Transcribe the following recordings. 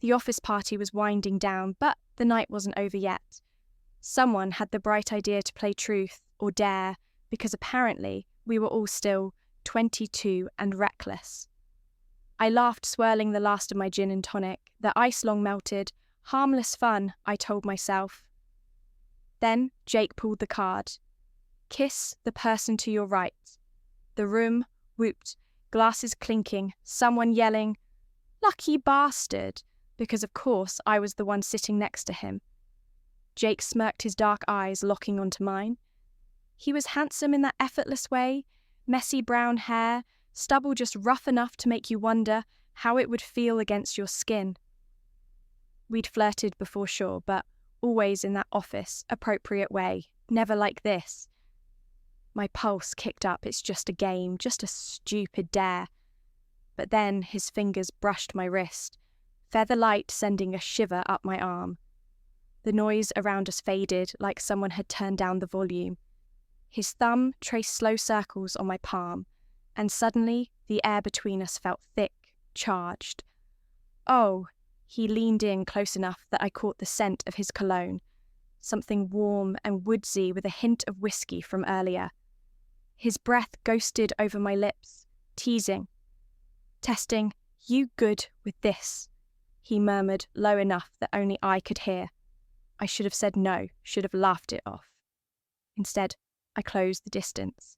The office party was winding down, but the night wasn't over yet. Someone had the bright idea to play truth or dare, because apparently we were all still 22 and reckless. I laughed, swirling the last of my gin and tonic. The ice long melted. Harmless fun, I told myself. Then Jake pulled the card. Kiss the person to your right. The room whooped, glasses clinking, someone yelling, "Lucky bastard," because of course I was the one sitting next to him. Jake smirked, his dark eyes locking onto mine. He was handsome in that effortless way, messy brown hair, stubble just rough enough to make you wonder how it would feel against your skin. We'd flirted before, sure, but always in that office, appropriate way, never like this. My pulse kicked up. It's just a game, just a stupid dare. But then his fingers brushed my wrist, feather light sending a shiver up my arm. The noise around us faded like someone had turned down the volume. His thumb traced slow circles on my palm, and suddenly the air between us felt thick, charged. Oh, he leaned in close enough that I caught the scent of his cologne, something warm and woodsy with a hint of whiskey from earlier. His breath ghosted over my lips, teasing. Testing, "You good with this?" he murmured low enough that only I could hear. I should have said no, should have laughed it off. Instead, I closed the distance.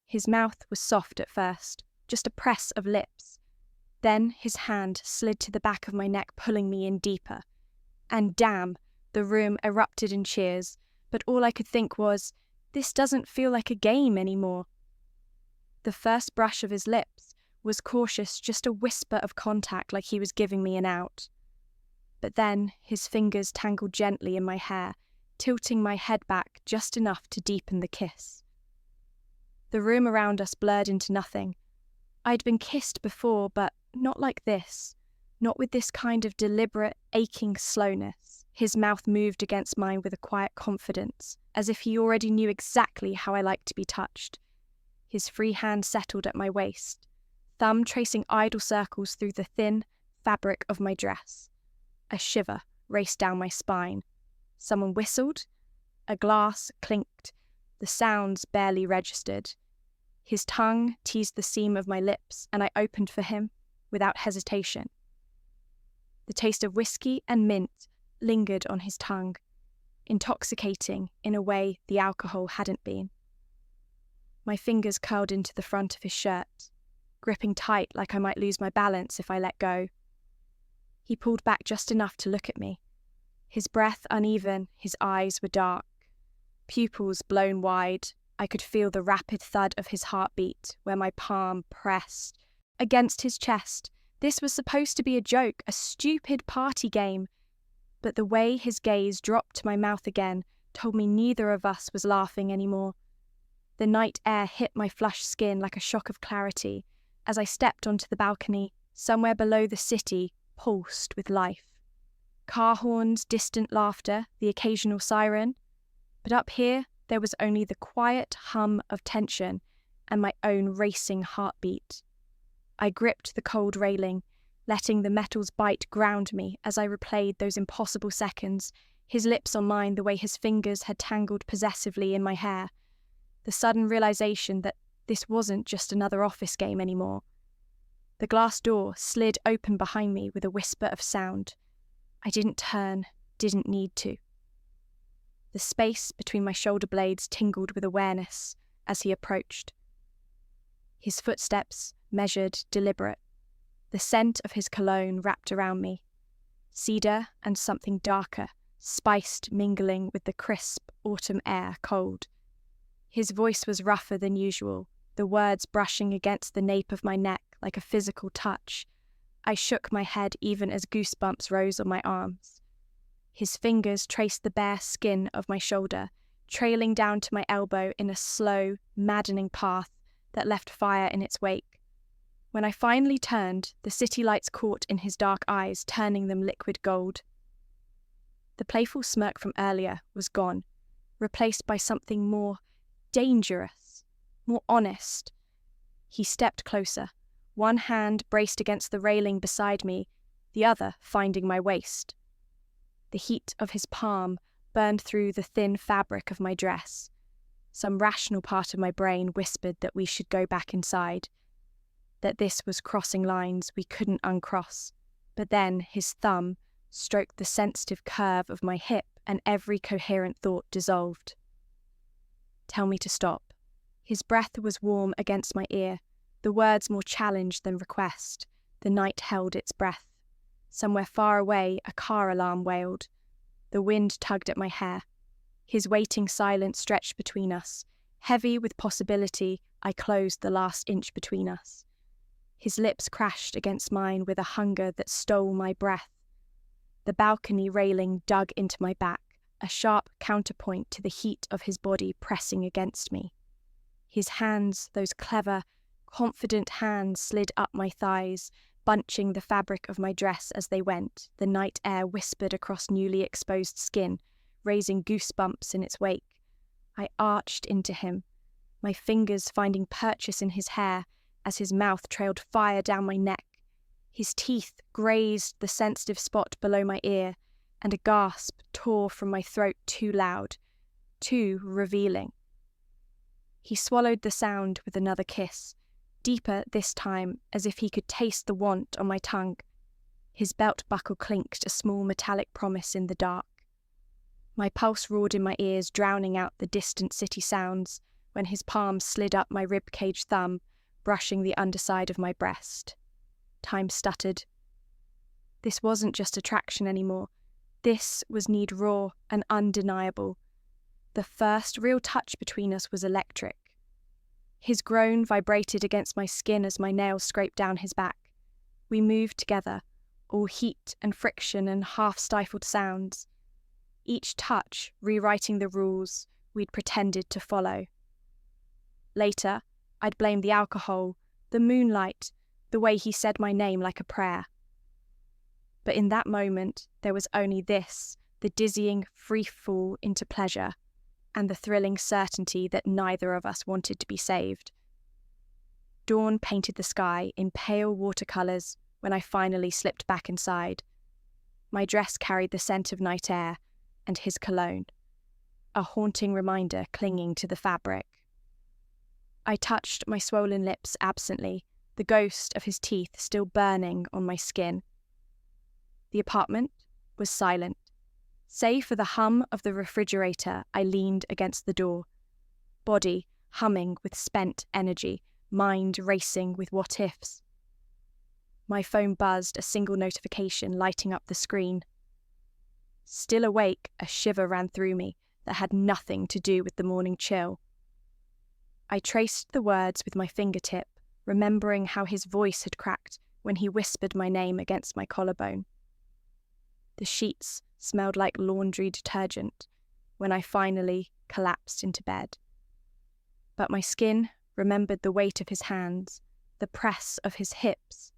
His mouth was soft at first, just a press of lips. Then his hand slid to the back of my neck, pulling me in deeper. And damn, the room erupted in cheers, but all I could think was, this doesn't feel like a game anymore. The first brush of his lips was cautious, just a whisper of contact like he was giving me an out. But then his fingers tangled gently in my hair, tilting my head back just enough to deepen the kiss. The room around us blurred into nothing. I'd been kissed before, but not like this. Not with this kind of deliberate, aching slowness. His mouth moved against mine with a quiet confidence, as if he already knew exactly how I liked to be touched. His free hand settled at my waist, thumb tracing idle circles through the thin fabric of my dress. A shiver raced down my spine. Someone whistled. A glass clinked. The sounds barely registered. His tongue teased the seam of my lips, and I opened for him without hesitation. The taste of whiskey and mint lingered on his tongue, intoxicating in a way the alcohol hadn't been. My fingers curled into the front of his shirt, gripping tight like I might lose my balance if I let go. He pulled back just enough to look at me. His breath uneven, his eyes were dark. Pupils blown wide, I could feel the rapid thud of his heartbeat where my palm pressed against his chest. This was supposed to be a joke, a stupid party game. But the way his gaze dropped to my mouth again told me neither of us was laughing anymore. The night air hit my flushed skin like a shock of clarity as I stepped onto the balcony. Somewhere below the city pulsed with life. Car horns, distant laughter, the occasional siren. But up here, there was only the quiet hum of tension and my own racing heartbeat. I gripped the cold railing, letting the metal's bite ground me as I replayed those impossible seconds, his lips on mine the way his fingers had tangled possessively in my hair. The sudden realization that this wasn't just another office game anymore. The glass door slid open behind me with a whisper of sound. I didn't turn, didn't need to. The space between my shoulder blades tingled with awareness as he approached. His footsteps measured, deliberate. The scent of his cologne wrapped around me. Cedar and something darker, spiced, mingling with the crisp autumn air, cold. His voice was rougher than usual, the words brushing against the nape of my neck like a physical touch. I shook my head even as goosebumps rose on my arms. His fingers traced the bare skin of my shoulder, trailing down to my elbow in a slow, maddening path that left fire in its wake. When I finally turned, the city lights caught in his dark eyes, turning them liquid gold. The playful smirk from earlier was gone, replaced by something more dangerous, more honest. He stepped closer, one hand braced against the railing beside me, the other finding my waist. The heat of his palm burned through the thin fabric of my dress. Some rational part of my brain whispered that we should go back inside, that this was crossing lines we couldn't uncross. But then his thumb stroked the sensitive curve of my hip and every coherent thought dissolved. Tell me to stop. His breath was warm against my ear, the words more challenge than request. The night held its breath. Somewhere far away, a car alarm wailed. The wind tugged at my hair. His waiting silence stretched between us. Heavy with possibility, I closed the last inch between us. His lips crashed against mine with a hunger that stole my breath. The balcony railing dug into my back, a sharp counterpoint to the heat of his body pressing against me. His hands, those clever, confident hands, slid up my thighs, bunching the fabric of my dress as they went. The night air whispered across newly exposed skin, raising goosebumps in its wake. I arched into him, my fingers finding purchase in his hair as his mouth trailed fire down my neck. His teeth grazed the sensitive spot below my ear, and a gasp tore from my throat too loud, too revealing. He swallowed the sound with another kiss, deeper this time, as if he could taste the want on my tongue. His belt buckle clinked a small metallic promise in the dark. My pulse roared in my ears, drowning out the distant city sounds, when his palm slid up my ribcage thumb, brushing the underside of my breast. Time stuttered. This wasn't just attraction anymore. This was need raw and undeniable. The first real touch between us was electric. His groan vibrated against my skin as my nails scraped down his back. We moved together, all heat and friction and half-stifled sounds. Each touch rewriting the rules we'd pretended to follow. Later, I'd blame the alcohol, the moonlight, the way he said my name like a prayer. But in that moment, there was only this, the dizzying free fall into pleasure, and the thrilling certainty that neither of us wanted to be saved. Dawn painted the sky in pale watercolours when I finally slipped back inside. My dress carried the scent of night air and his cologne, a haunting reminder clinging to the fabric. I touched my swollen lips absently, the ghost of his teeth still burning on my skin. The apartment was silent. Save for the hum of the refrigerator, I leaned against the door, body humming with spent energy, mind racing with what-ifs. My phone buzzed, a single notification lighting up the screen. Still awake, a shiver ran through me that had nothing to do with the morning chill. I traced the words with my fingertip, remembering how his voice had cracked when he whispered my name against my collarbone. The sheets smelled like laundry detergent when I finally collapsed into bed. But my skin remembered the weight of his hands, the press of his hips,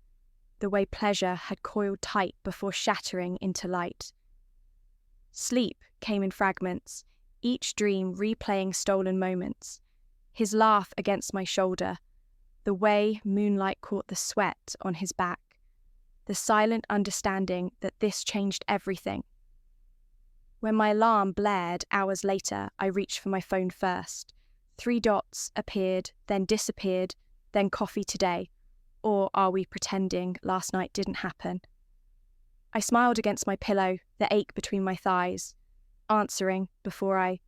the way pleasure had coiled tight before shattering into light. Sleep came in fragments, each dream replaying stolen moments. His laugh against my shoulder, the way moonlight caught the sweat on his back, the silent understanding that this changed everything. When my alarm blared hours later, I reached for my phone first. 3 dots appeared, then disappeared, then coffee today. Or are we pretending last night didn't happen? I smiled against my pillow, the ache between my thighs, answering before I